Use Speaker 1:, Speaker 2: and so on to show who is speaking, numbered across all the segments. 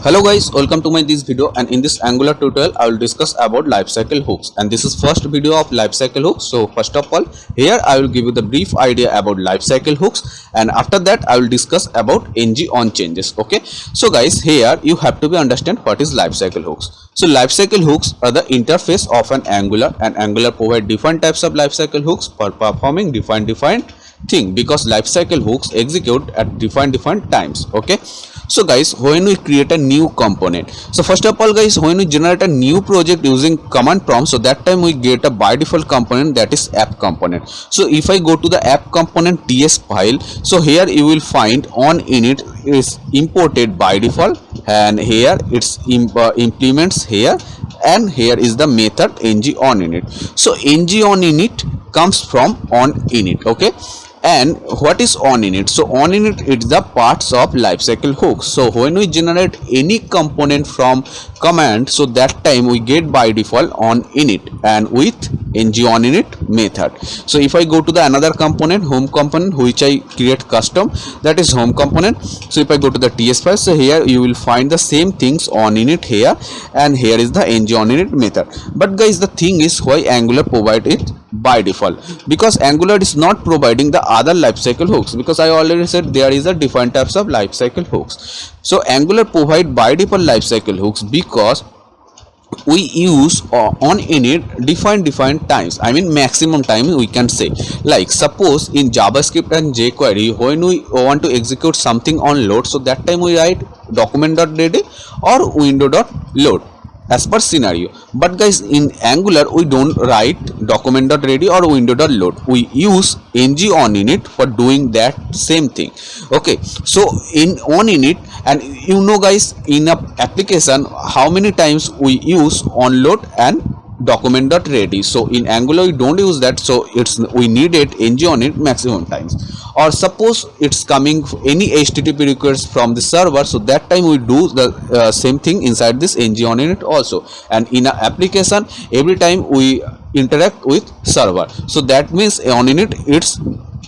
Speaker 1: Hello guys, welcome to my this video, and in this Angular tutorial I will discuss about lifecycle hooks, and this is first video of lifecycle hooks. So first of all, here I will give you the brief idea about lifecycle hooks, and after that I will discuss about ng on changes. Okay, so guys, here you have to be understand what is lifecycle hooks. So lifecycle hooks are the interface of an Angular, and Angular provide different types of lifecycle hooks for performing defined thing, because lifecycle hooks execute at different times. Okay, so guys, when we create a new component, so first of all guys, when we generate a new project using command prompt, so that time we get a by default component, that is app component. So if I go to the app component ts file, so here you will find on init is imported by default, and here it's implements here, and here is the method ng on init. So ng on init comes from on init. Okay, and what is on init? So on init, it's the parts of lifecycle hooks. So when we generate any component from command, so that time we get by default on init and with ng on init method. So if I go to the another component, home component, which I create custom, that is home component. So if I go to the ts file, so here you will find the same things on init here, and here is the ng on init method. But guys, the thing is why Angular provide it by default, because Angular is not providing the other lifecycle hooks, because I already said there is a different types of lifecycle hooks. So Angular provide by default lifecycle hooks because we use on init defined times, I mean maximum time we can say. Like suppose in JavaScript and jQuery, when we want to execute something on load, so that time we write document.ready or window.load as per scenario. But guys, in Angular we don't write document.ready or window.load, we use ng on init for doing that same thing. Okay, so in on init, and you know guys, in a application how many times we use onload and document.ready. So in Angular we don't use that, so it's we need it ng on it maximum times. Or suppose it's coming any HTTP request from the server, so that time we do the same thing inside this ng on it also. And in an application, every time we interact with server, so that means on init it's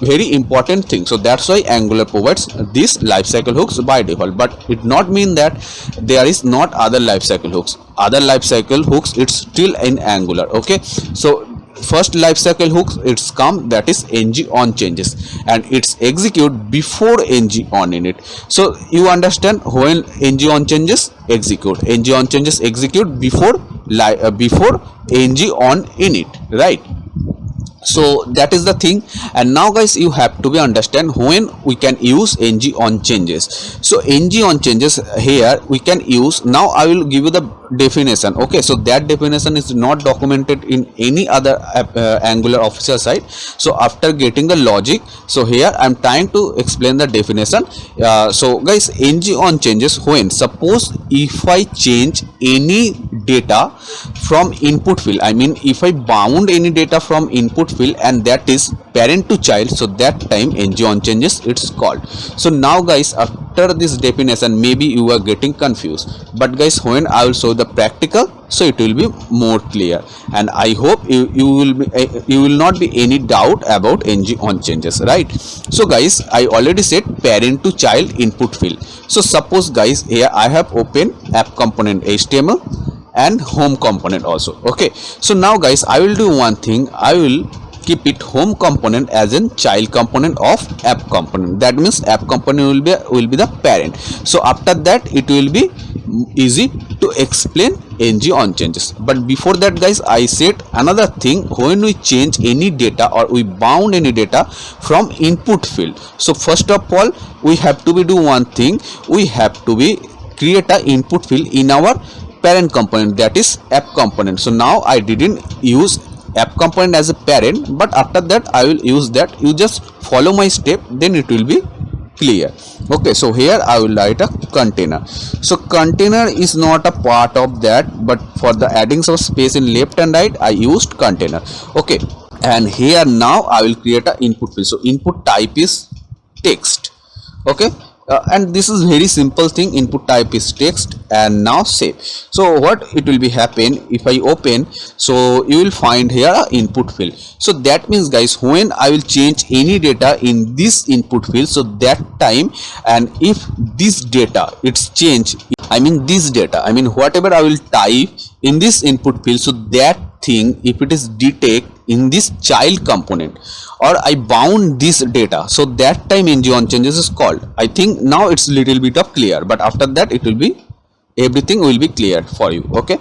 Speaker 1: very important thing. So that's why Angular provides these lifecycle hooks by default, but it not mean that there is not other lifecycle hooks. Other lifecycle hooks, it's still in Angular. Okay, so first lifecycle hooks it's come, that is ng on changes, and it's execute before ng on init. So you understand, when ng on changes execute, ng on changes execute before ng on init, right? So that is the thing. And now guys, you have to be understand when we can use ng on changes. So ng on changes, here we can use. Now I will give you the definition. Okay, so that definition is not documented in any other Angular official site. So after getting the logic, so here I'm trying to explain the definition. So guys, ng on changes, when suppose if I change any data from input field, I mean if I bound any data from input field and that is parent to child, so that time ng on changes it's called. So now guys, after this definition maybe you are getting confused, but guys, when I will show the practical, so it will be more clear, and I hope you will not be any doubt about ng on changes, right? So guys, I already said parent to child input field. So suppose guys, here I have open app component HTML and home component also. Okay, so now guys, I will do one thing. I will keep it home component as in child component of app component. That means app component will be the parent. So after that it will be easy to explain ng on changes. But before that guys, I said another thing, when we change any data or we bound any data from input field, so first of all we have to be do one thing, we have to be create a input field in our parent component, that is app component. So now I didn't use app component as a parent, but after that I will use that. You just follow my step, then it will be clear. Okay, so here I will write a container. So container is not a part of that, but for the adding some space in left and right, I used container. Okay, and here now I will create a input field. So input type is text. Okay, and this is very simple thing. Input type is text, and now save. So what it will be happen if I open, so you will find here a input field. So that means guys, when I will change any data in this input field, so that time, and if this data it's changed, I mean this data, I mean whatever I will type in this input field, so that thing, if it is detect in this child component, or I bound this data, so that time ng on changes is called. I think now it's little bit of clear, but after that it will be, everything will be clear for you. Okay,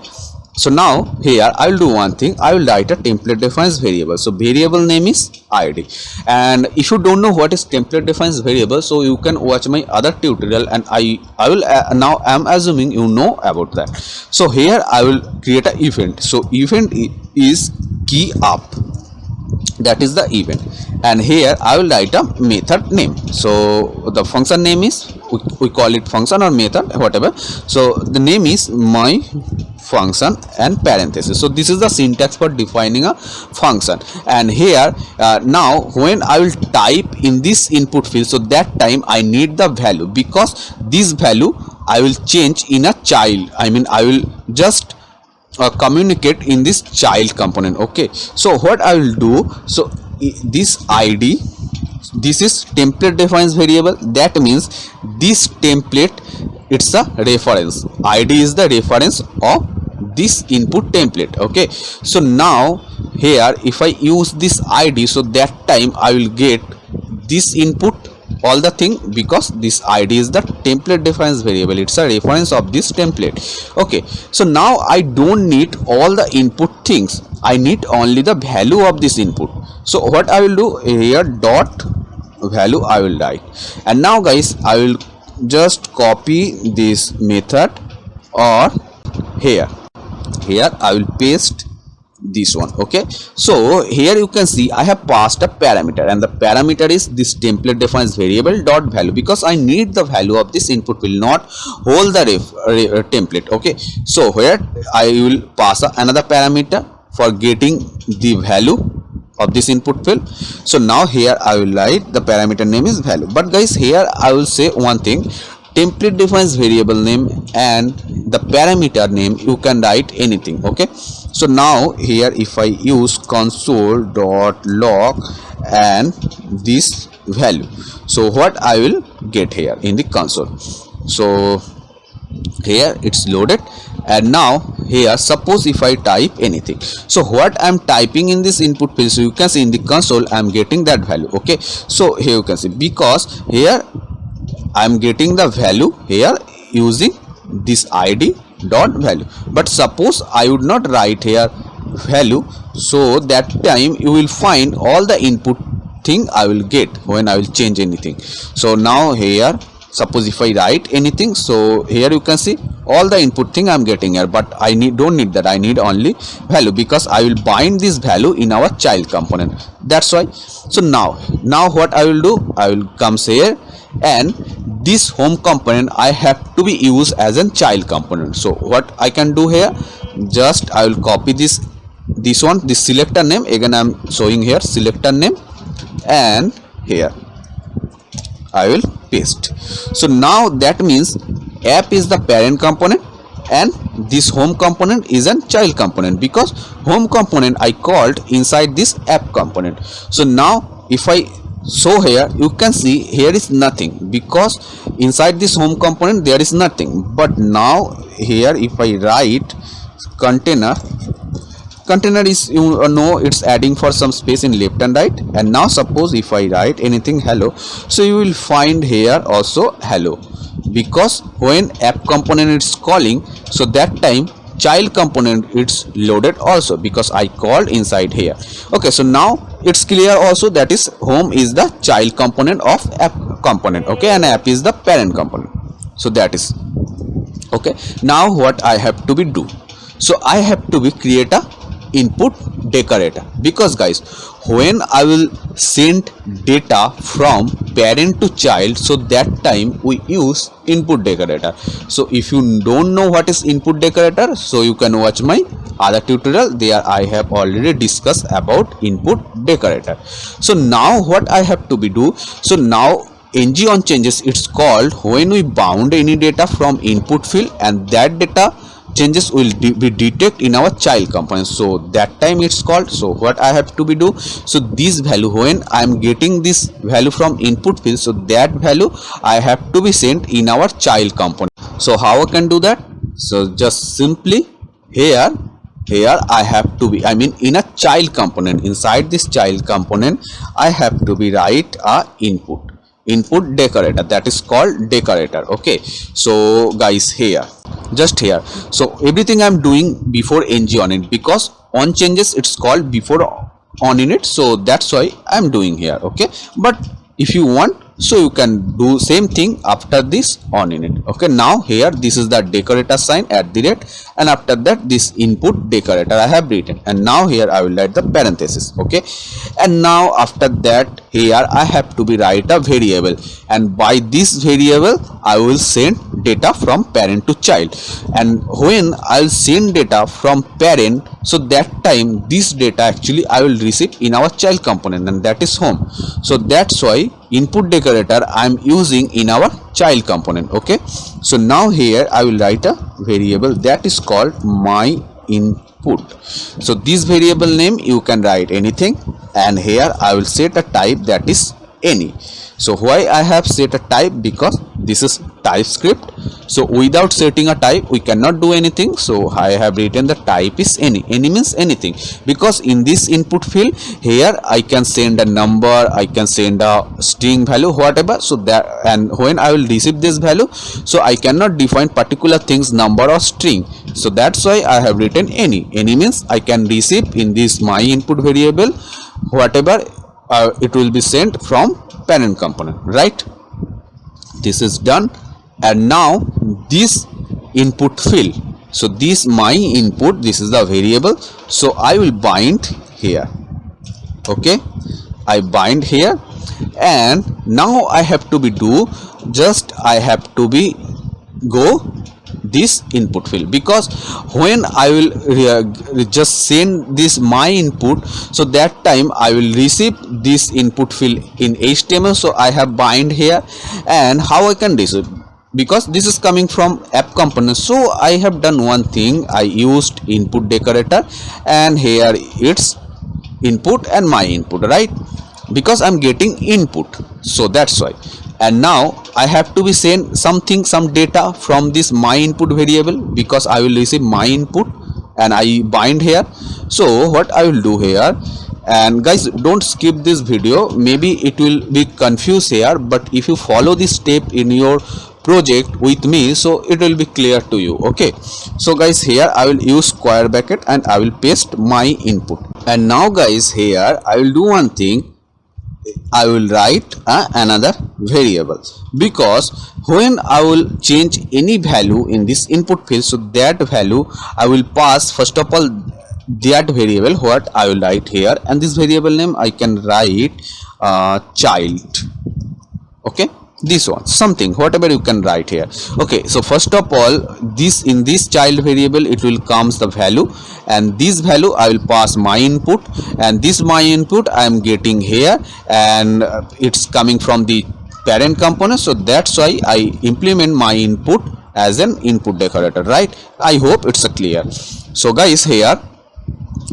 Speaker 1: so now here I will do one thing. I will write a template defines variable. So variable name is id, and if you don't know what is template defines variable, so you can watch my other tutorial, and I will now I'm assuming you know about that. So here I will create an event. So event is key up, that is the event, and here I will write a method name. So the function name is, we call it function or method, whatever. So the name is my function and parenthesis. So this is the syntax for defining a function. And here now when I will type in this input field, so that time I need the value, because this value I will change in a child, I mean I will just communicate in this child component. Okay, so what I will do, so this id, this is template defines variable. That means this template, it's a reference, id is the reference of this input template. Okay, so now here if I use this id, so that time I will get this input, all the thing, because this id is the template defines variable, it's a reference of this template. Okay, so now I don't need all the input things, I need only the value of this input. So what I will do here, dot value I will write, and now guys I will just copy this method, or here I will paste this one. Okay, so here you can see I have passed a parameter, and the parameter is this template defines variable dot value, because I need the value of this input, will not hold the template. Okay, so here I will pass another parameter for getting the value of this input field. So now here I will write the parameter name is value. But guys, here I will say one thing, template defines variable name and the parameter name you can write anything. Okay, so now here if I use console.log and this value, so what I will get here in the console, so here it's loaded. And now here suppose if I type anything, so what I'm typing in this input field, so you can see in the console I'm getting that value. Okay, so here you can see, because here I'm getting the value here using this id dot value. But suppose I would not write here value, so that time you will find all the input thing I will get when I will change anything. So now here suppose if I write anything, so here you can see all the input thing I'm getting here, but I don't need that, I need only value, because I will bind this value in our child component, that's why. So now what I will do, I will come here, and this home component I have to be used as a child component. So what I can do here, just I will copy this one, this selector name, again I'm showing here selector name, and here I will paste. So now that means app is the parent component and this home component is a child component, because home component I called inside this app component. So now if I show here, you can see here is nothing, because inside this home component there is nothing. But now here if I write container is, you know, it's adding for some space in left and right. And now suppose if I write anything hello, so you will find here also hello, because when app component is calling, so that time child component it's loaded also, because I called inside here. Okay, so now it's clear also, that is home is the child component of app component. Okay, and app is the parent component. So that is okay. Now what I have to be do, so I have to be create a input decorator, because guys when I will send data from parent to child, so that time we use input decorator. So if you don't know what is input decorator, so you can watch my other tutorial, there I have already discussed about input decorator. So now what I have to be do, so now ng on changes, it's called when we bound any data from input field and that data changes will be detected in our child component. So that time it's called. So what I have to be do, so this value, when I am getting this value from input field, so that value I have to be sent in our child component. So how I can do that? So just simply here I have to be, I mean in a child component, inside this child component I have to be write a input decorator, that is called decorator. Okay, so guys here, just here, so everything I'm doing before ng on it, because on changes it's called before on in it, so that's why I'm doing here. Okay, but if you want, so you can do same thing after this on in it. Okay, now here this is the decorator sign at the rate, and after that this input decorator I have written, and now here I will write the parenthesis. Okay, and now after that here I have to be write a variable, and by this variable I will send data from parent to child, and when I'll send data from parent, so that time this data actually I will receive in our child component, and that is home. So that's why input decorator I am using in our child component. Okay, so now here I will write a variable that is called my input. So this variable name you can write anything, and here I will set a type that is any. So why I have set a type? Because this is TypeScript, so without setting a type we cannot do anything. So I have written the type is any means anything, because in this input field here I can send a number, I can send a string value, whatever. So that, and when I will receive this value, so I cannot define particular things, number or string. So that's why I have written any means I can receive in this my input variable whatever it will be sent from parent component, right? This is done, and now this input field, so this my input, this is the variable, so I will bind here. Okay, I bind here, and now I have to be do, just I have to be go this input field, because when I will just send this my input, so that time I will receive this input field in HTML. So I have bind here, and how I can receive, because this is coming from app component, so I have done one thing, I used input decorator, and here it's input and my input, right? Because I'm getting input, so that's why. And now I have to be send something, some data from this my input variable, because I will receive my input, and I bind here. So what I will do here, and guys don't skip this video, maybe it will be confused here, but if you follow this step in your project with me, so it will be clear to you. Okay, so guys here I will use square bracket and I will paste my input, and now guys here I will do one thing, I will write another variable, because when I will change any value in this input field, so that value I will pass first of all that variable, what I will write here, and this variable name I can write child. Okay, this one, something, whatever you can write here. Okay, so first of all, this in this child variable it will comes the value, and this value I will pass my input, and this my input I am getting here, and it's coming from the parent component, so that's why I implement my input as an input decorator, right? I hope it's clear. So guys here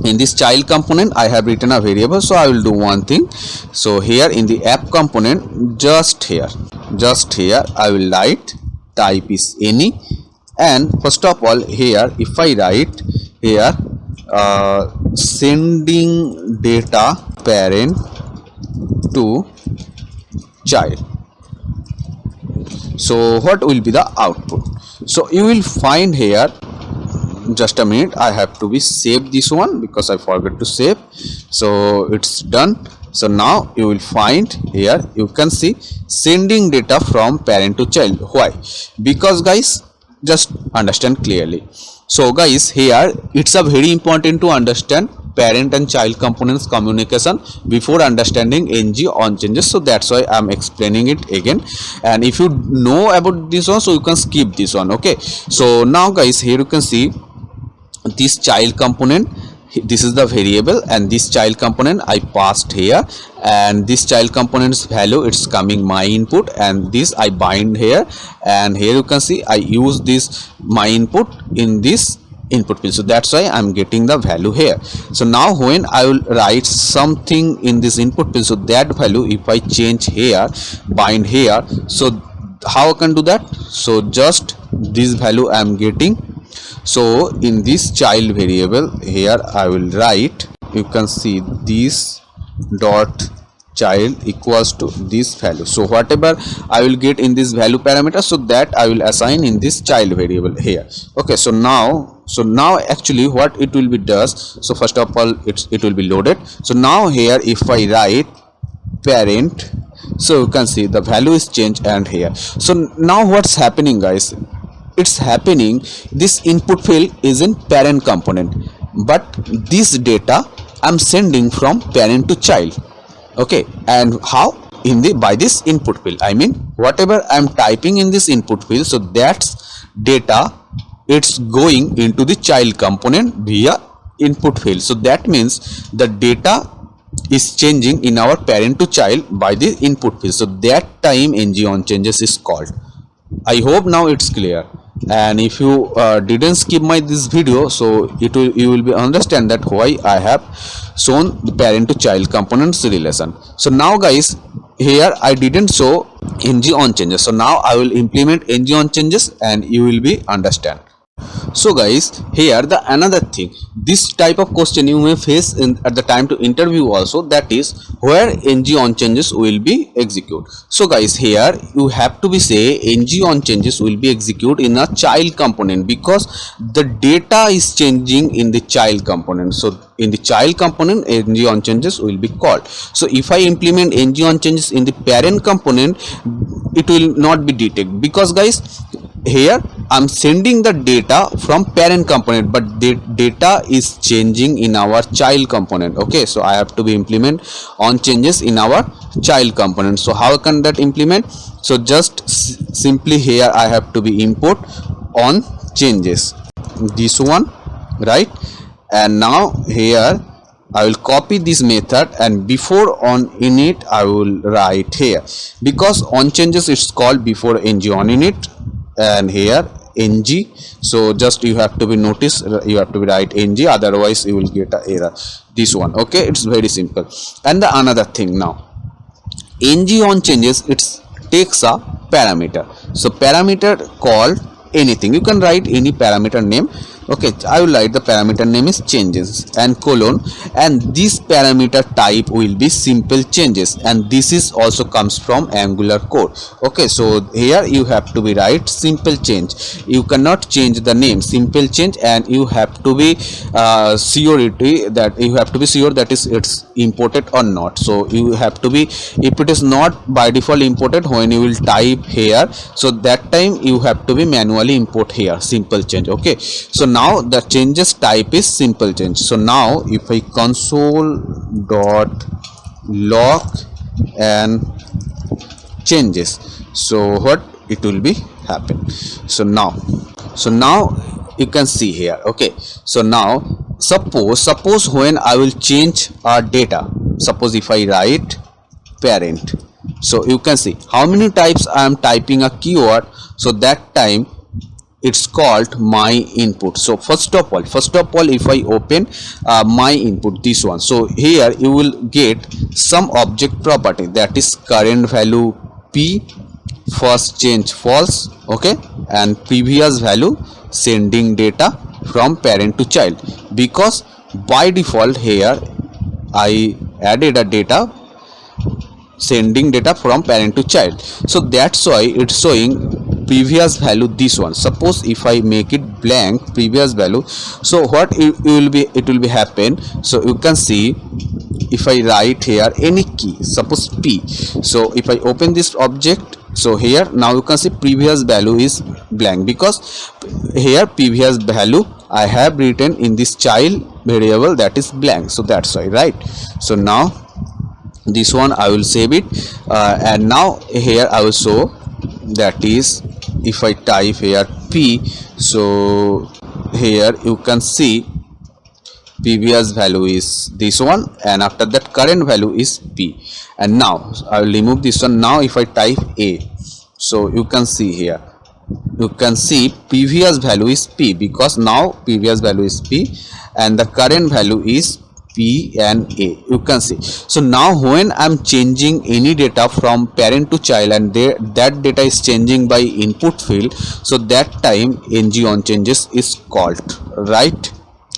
Speaker 1: in this child component I have written a variable, so I will do one thing. So here in the app component, just here I will write type is any, and first of all here if I write here sending data parent to child, so what will be the output? So you will find here, just a minute, I have to be save this one because I forgot to save. So it's done. So now you will find here, you can see sending data from parent to child. Why? Because guys, just understand clearly. So guys here it's a very important to understand parent and child components communication before understanding ng on changes, so that's why I'm explaining it again. And if you know about this one, so you can skip this one. Okay, so now guys here you can see this child component, this is the variable, and this child component I passed here, and this child component's value, it's coming my input, and this I bind here, and here you can see I use this my input in this input field, so that's why I'm getting the value here. So now when I will write something in this input field, so that value if I change here, bind here, so how I can do that? So just this value I am getting. So in this child variable here I will write, you can see this dot child equals to this value. So whatever I will get in this value parameter, so that I will assign in this child variable here. Okay, so now actually what it will be does, so first of all it will be loaded. So now here if I write parent, so you can see the value is changed, and here, so now what's happening guys, it's happening this input field is in parent component, but this data I'm sending from parent to child. Okay, and how? In the by this input field, I mean whatever I'm typing in this input field, so that's data, it's going into the child component via input field. So that means the data is changing in our parent to child by the input field, so that time ng on changes is called. I hope now it's clear, and if you didn't skip my this video, so you will be understand that why I have shown the parent to child components relation. So now guys, here I didn't show ng on changes, so now I will implement ng on changes and you will be understand. So guys, here the another thing, this type of question you may face at the time to interview also, that is where ng on changes will be execute. So guys, here you have to be say ng on changes will be execute in a child component, because the data is changing in the child component. So in the child component ng on changes will be called. So if I implement ng on changes in the parent component, it will not be detected, because guys here I'm sending the data from parent component, but the data is changing in our child component. Okay, so I have to be implement on changes in our child component. So how can that implement? So just simply here I have to be import on changes, this one, right? And now here I will copy this method, and before on init I will write here, because on changes it's called before ng on init, and here ng. So just you have to be notice, you have to be write ng, otherwise you will get an error, this one. Okay, it's very simple. And the another thing, now ng on changes, it takes a parameter. So parameter called anything, you can write any parameter name. Okay, I will write the parameter name is changes and colon, and this parameter type will be simple changes, and this is also comes from Angular code. Okay, so here you have to be write simple change, you cannot change the name, simple change, and you have to be surety that you have to be sure that is it's imported or not. So you have to be, if it is not by default imported, when you will type here, so that time you have to be manually import here simple change. Okay, so now the changes type is simple change. So now if I console dot log and changes, so what it will be happen? So now you can see here. Okay, so now suppose when I will change our data, suppose if I write parent, so you can see how many types I am typing a keyword, so that time it's called my input. So first of all if I open my input, this one, so here you will get some object property, that is current value p, first change false, okay, and previous value sending data from parent to child, because by default here I added a data sending data from parent to child, so that's why it's showing previous value, this one. Suppose if I make it blank previous value, so what it will be happen? So you can see if I write here any key, suppose p, so if I open this object, so here now you can see previous value is blank, because here previous value I have written in this child variable, that is blank, so that's why, right? So now this one I will save it, and now here I will show, that is if I type here p, so here you can see previous value is this one, and after that current value is p. And now I will remove this one. Now if I type a, so you can see here, you can see previous value is p, because now previous value is p and the current value is p and a, you can see. So now when I'm changing any data from parent to child and that data is changing by input field, so that time ng on changes is called, right?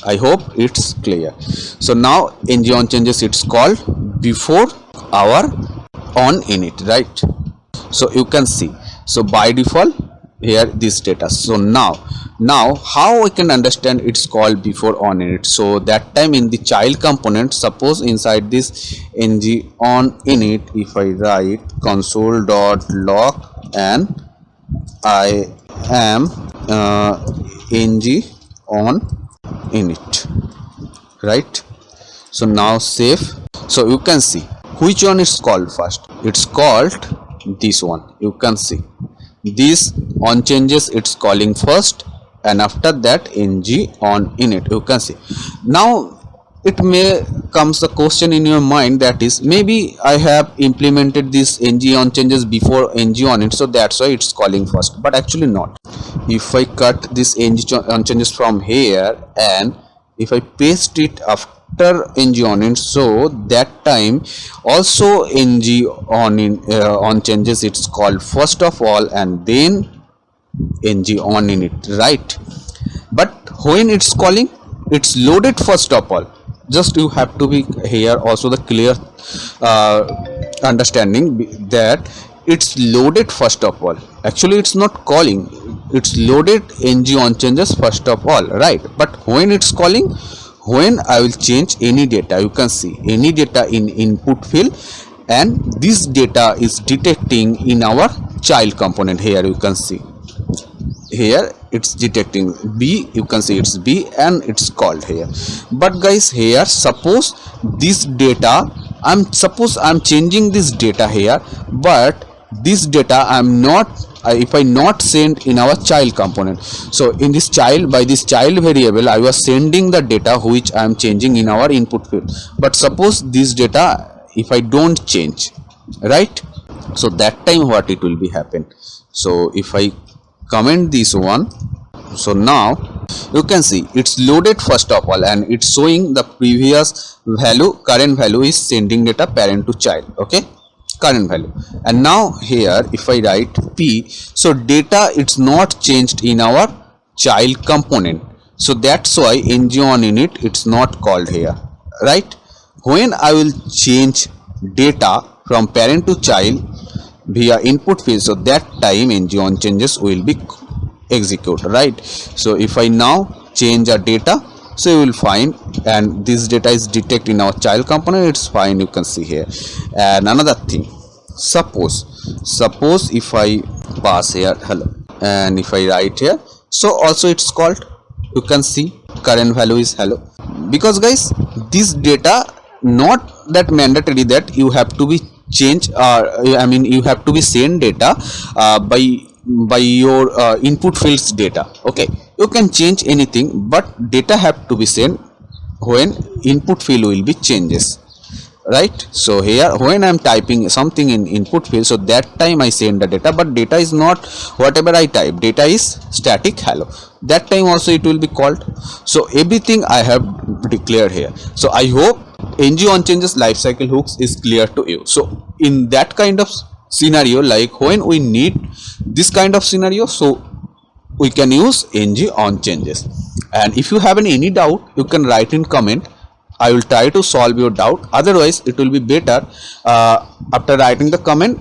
Speaker 1: I hope it's clear. So now ng on changes it's called before our on init, right? So you can see, so by default here this data. So now how I can understand it's called before on init? So that time in the child component, suppose inside this ng on init, if I write console.log and I am ng on init, right? So now save. So you can see which one is called first. It's called this one. You can see this on changes it's calling first, and after that ng on init, you can see. Now it may comes the question in your mind, that is, maybe I have implemented this ng on changes before ng on it, so that's why it's calling first, but actually not. If I cut this ng on changes from here and if I paste it after ng on it, so that time also ng on changes it's called first of all and then ng on init, right? But when it's calling, it's loaded first of all. Just you have to be here also the clear understanding that it's loaded first of all. Actually it's not calling, it's loaded ng on changes first of all, right? But when it's calling, when I will change any data, you can see any data in input field, and this data is detecting in our child component. Here you can see, here it's detecting b, you can see it's b and it's called here. But guys, here suppose this data, I'm changing this data here, but this data I'm not, if I not send in our child component. So in this child, by this child variable I was sending the data which I am changing in our input field. But suppose this data if I don't change, right? So that time what it will be happen. So if I comment this one, so now you can see it's loaded first of all and it's showing the previous value, current value is sending data parent to child, okay, current value. And now here if I write p, so data it's not changed in our child component, so that's why ng on init it's not called here, right? When I will change data from parent to child via input field, so that time ng on changes will be execute, right? So if I now change our data, so you will find, and this data is detect in our child component, it's fine, you can see here. And another thing, suppose if I pass here hello and if I write here, so also it's called, you can see current value is hello. Because guys, this data not that mandatory that you have to be change I mean you have to be send data by your input fields data, okay? You can change anything, but data have to be sent when input field will be changes, right? So here when I'm typing something in input field, so that time I send the data, but data is not whatever I type, data is static hello, that time also it will be called. So everything I have declared here. So I hope ng on changes lifecycle hooks is clear to you. So in that kind of scenario, like when we need this kind of scenario, so we can use ng on changes. And if you have any doubt, you can write in comment, I will try to solve your doubt. Otherwise it will be better after writing the comment,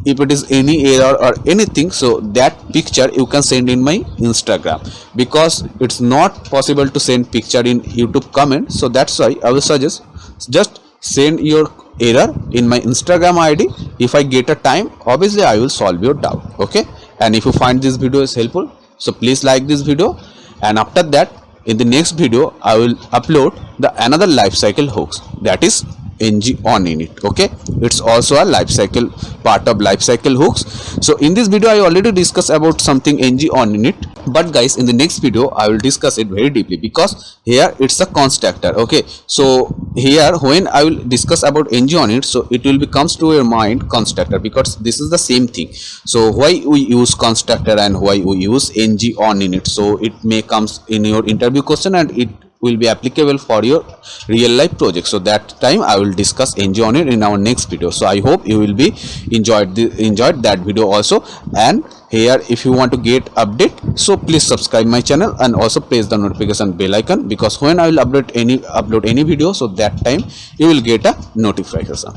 Speaker 1: if it is any error or anything, so that picture you can send in my Instagram, because it's not possible to send picture in YouTube comment. So that's why I will suggest just send your error in my Instagram ID. If I get a time, obviously I will solve your doubt, okay? And if you find this video is helpful, so please like this video, and after that in the next video I will upload the another lifecycle hooks, that is ng on in it. Okay, it's also a life cycle part of life cycle hooks. So in this video I already discussed about something ng on in it, but guys in the next video I will discuss it very deeply, because here it's a constructor. Okay, so here when I will discuss about ng on it, so it will becomes to your mind constructor, because this is the same thing. So why we use constructor and why we use ng on in it, so it may comes in your interview question and it will be applicable for your real life project. So that time I will discuss ng on it in our next video. So I hope you will be enjoyed that video also. And here if you want to get update, so please subscribe my channel and also press the notification bell icon, because when I will upload any video, so that time you will get a notification.